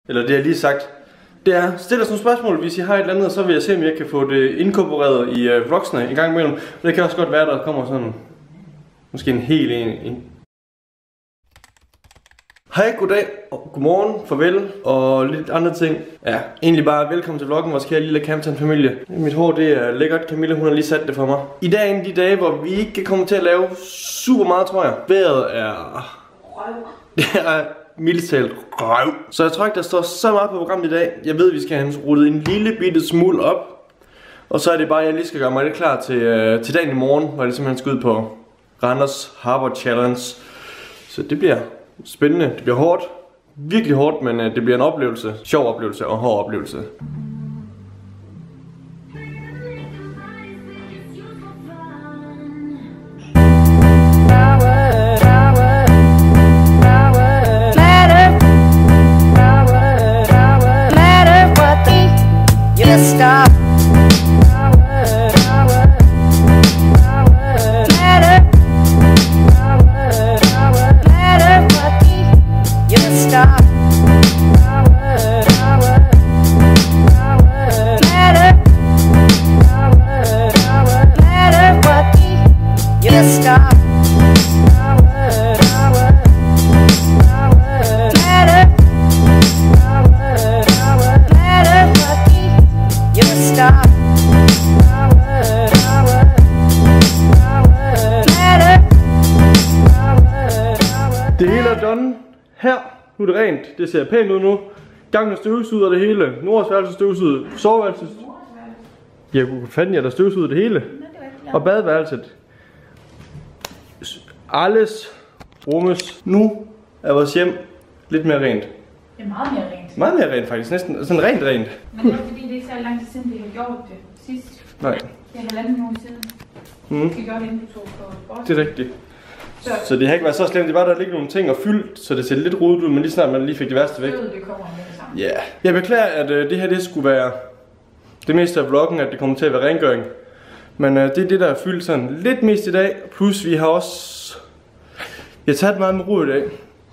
Eller det jeg lige sagt. Det er, stil os nogle spørgsmål, hvis I har et eller andet, så vil jeg se, om jeg kan få det inkorporeret i vlogsene en gang imellem. Det kan også godt være, der kommer sådan, måske en hel en. Hej, goddag, godmorgen, farvel og lidt andre ting. Ja, egentlig bare velkommen til vloggen, vores kære lille Campton-familie. Mit hår, det er lækkert. Camilla, hun har lige sat det for mig. I dag er en af de dage, hvor vi ikke kan komme til at lave super meget, tror jeg. Vejret er... Det er mildt talt røv. Så jeg tror ikke, der står så meget på programmet i dag. Jeg ved, vi skal have ruttet en lille bitte smule op. Og så er det bare, at jeg lige skal gøre mig lidt klar til dagen i morgen, hvor jeg simpelthen skal ud på Randers Harbor Challenge. Så det bliver spændende. Det bliver hårdt. Virkelig hårdt, men det bliver en oplevelse. Sjov oplevelse og hård oplevelse. Stop. Det hele er done. Her, nu er det rent. Det ser pænt ud nu. Gangen er støvsuget og det hele. Nords værelse støvsuget. Soveværelset. Ja, hvor fanden er der støvsuget det hele? Og badeværelset. Alles rummes. Nu er vores hjem lidt mere rent. Det er meget mere rent. Meget mere rent faktisk. Næsten sådan rent. Men det er fordi, det er ikke så lang tid siden, vi har gjort det sidst. Nej. Det er 1,5 måneder siden. Vi gjorde det inden du tog på Det er rigtigt. Så det har ikke været så slemt, det var der ligger nogle ting og fyldt, så det ser lidt rodet ud, men lige snart man lige fik det værste væk. Det kommer med det samme. Ja. Jeg beklager, at det her det skulle være det meste af vloggen, at det kommer til at være rengøring. Men det er det, der er fyldt sådan lidt mest i dag, plus vi har også... Vi har taget meget med ro i dag.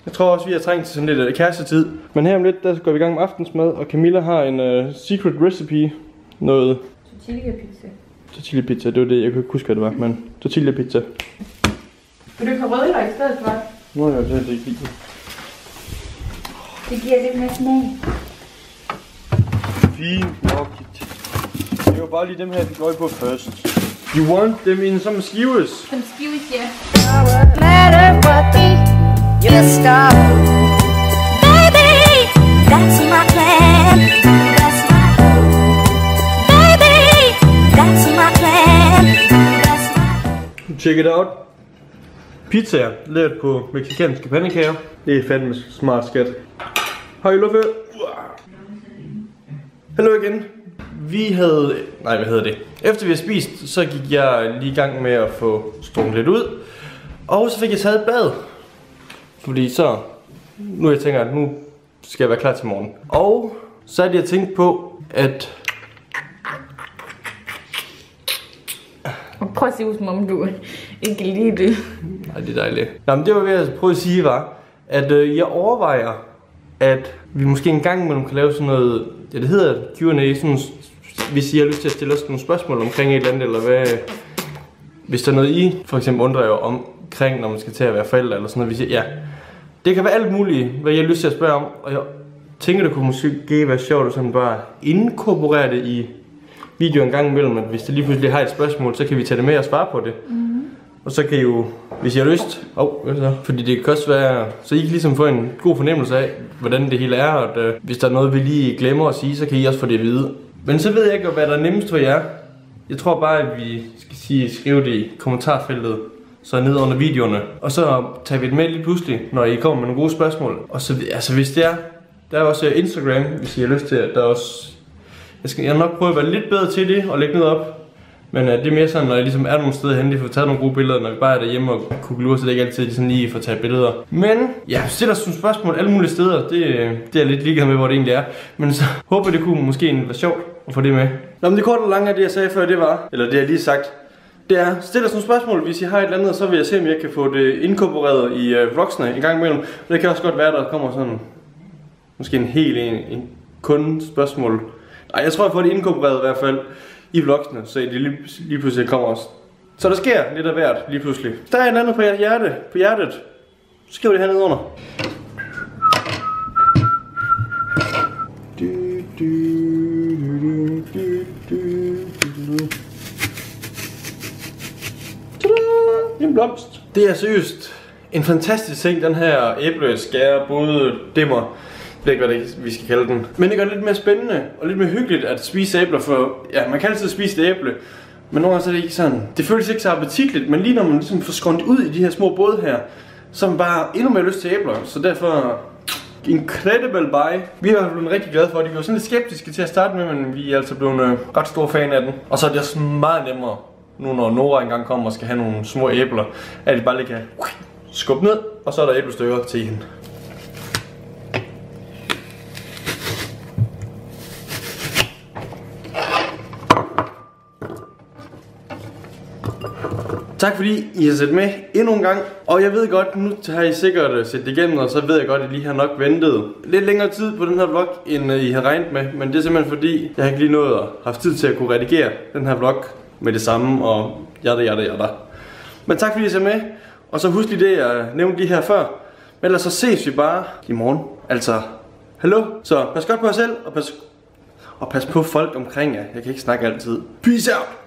Jeg tror også, vi har trængt til sådan lidt kærestetid. Men her om lidt, der går vi i gang med aftensmad, og Camilla har en secret recipe. Noget... Tortilla pizza. Tortilla pizza, det var det, jeg kunne ikke huske, hvad det var, men tortilla pizza. Vil du ikke have rødløg i stedet for? Nå ja, det er ikke lige. Det giver lidt mere smag. Fint nok. Det var bare lige dem her, vi går i på først. You want them in some skewers? Som skewers, ja. Matter what you stop. Baby, that's my plan. That's my baby, that's my plan. That's my Check it out. Pizzaer, lavet på mexicanske pandekager. Det er fandme smart skat. Hej Luffe. Hallo igen. Vi havde... Nej, hvad hedder det? Efter vi havde spist, så gik jeg lige i gang med at få strukket lidt ud. Og så fik jeg taget et bad. Fordi så... Nu jeg tænker, at nu skal jeg være klar til morgen. Og så er det jeg tænkt på, at... Prøv at se ud, som om du ikke kan lide det. Nej, det er dejligt. Nå, men det var ved at prøve at sige, var, at jeg overvejer, at vi måske en gang imellem kan lave sådan noget, ja, det hedder Q&A, sådan, hvis I har lyst til at stille os nogle spørgsmål omkring et eller andet, eller hvad, hvis der er noget I for eksempel undrer jer omkring, når man skal til at være forældre, eller sådan noget, hvis I, ja. Det kan være alt muligt, hvad jeg har lyst til at spørge om, og jeg tænker, det kunne måske være sjovt at sådan bare inkorporere det i video en gang imellem, at hvis det lige pludselig har et spørgsmål, så kan vi tage det med og svare på det. Og så kan I jo, hvis I har lyst, fordi det kan også være, så I kan ligesom få en god fornemmelse af, hvordan det hele er, og at, hvis der er noget, vi lige glemmer at sige, så kan I også få det at vide. Men så ved jeg ikke, hvad der er nemmest for jer. Jeg tror bare, at vi skal skrive det i kommentarfeltet, så ned under videoerne. Og så tager vi det med lige pludselig, når I kommer med nogle gode spørgsmål. Og så, altså hvis det er, der er også Instagram, hvis I har lyst til, at der er også... Jeg nok prøve at være lidt bedre til det og lægge noget op. Men det er mere sådan, når jeg ligesom er nogle steder henne, de får taget nogle gode billeder, når vi bare er derhjemme og kuglure, så det er ikke altid sådan lige får taget billeder. Men ja, stiller os nogle spørgsmål alle mulige steder, det er jeg lidt ligeglad med, hvor det egentlig er. Men så håber det kunne måske være sjovt at få det med. Nå, men det korte og lange af det, jeg sagde før, det var, eller det jeg lige sagt, det er, stil os nogle spørgsmål, hvis I har et eller andet, så vil jeg se, om jeg kan få det inkorporeret i vlogsene en gang imellem. Det kan også godt være, der kommer sådan, måske en en kun spørgsmål. Nej, jeg tror jeg får det inkorporeret i hvert fald i vlogsene, så det lige pludselig kommer også. Så der sker lidt af hvert lige pludselig. Der er et andet på hjertet. Skriv det hernede under. En blomst. Det er seriøst en fantastisk ting, den her æbleskære både dimmer. Jeg ved ikke, hvad vi skal kalde den. Men det gør det lidt mere spændende og lidt mere hyggeligt at spise æbler, for ja, man kan altid spise et æble. Men nogle gange så er det ikke sådan. Det føles ikke så appetitligt, men lige når man ligesom får skåret ud i de her små både her, så har man bare endnu mere lyst til æbler. Så derfor incredible buy. Vi er blevet rigtig glade for det. Vi var sådan lidt skeptiske til at starte med, men vi er altså blevet ret store fan af den. Og så er det også meget nemmere, nu når Nora engang kommer og skal have nogle små æbler, at de bare lige kan skubbe ned, og så er der æblestykker til hende. Tak fordi I har set med endnu en gang. Og jeg ved godt, nu har I sikkert set det igennem, og så ved jeg godt, at I lige har nok ventet lidt længere tid på den her vlog, end I har regnet med. Men det er simpelthen fordi, jeg har ikke lige nået at have tid til at kunne redigere den her vlog med det samme, og jada. Men tak fordi I ser med, og så husk lige det, jeg nævnte lige her før. Men ellers så ses vi bare i morgen. Altså, hallo? Så pas godt på jer selv, og pas på folk omkring jer. Jeg kan ikke snakke altid. Peace out!